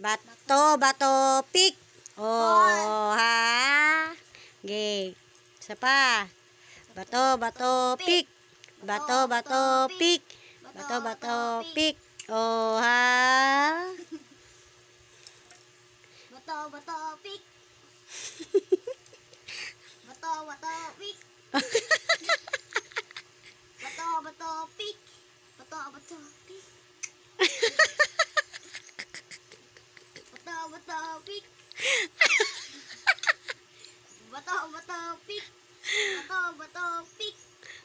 Bato, bato, pick. Oh, ha? Okay. Isa pa. Bato, bato, pick. Bato, bato, pick. Bato, bato, pick. Oh, ha? Bato, bato, pick. Bato, bato, pick. Bato, bato, pick. Bato, bato, pick. Bato, bato, pick. Bato, bato, pick. Bato, bato, pick. Bato, bato, pick. Bato, bato, pick.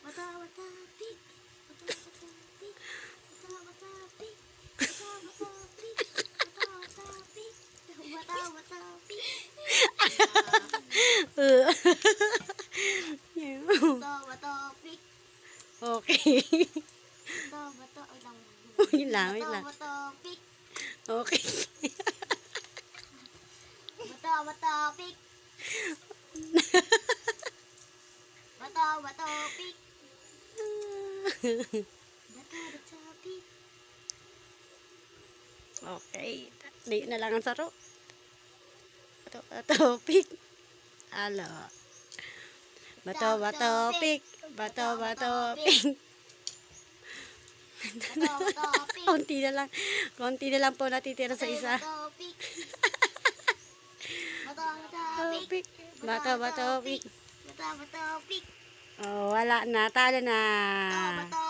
Bato, bato, pick. Bato, bato, pick. Bato, bato, pick. Bato, bato, pick. Bato, bato, pick. Okay. Bato, bato, ilang. Wait lang, wait Bato, lang. bato, pick. Okay. Bato, bato, pick. Bato, bato, pick. Bato, bato, pick. Okay. Di na lang ang saro. Bato, bato, pick. Alo. Bato, bato, pick. Bato, bato, pick. Bato, bato, pick. Konti na lang. Konti na lang po natitira sa isa. Bato, pick. Bato, bato, Bato, pick. pick. Bato, bato, pick. Bato, bato, pick. Oh, wala na. Talo na. Bato, bato,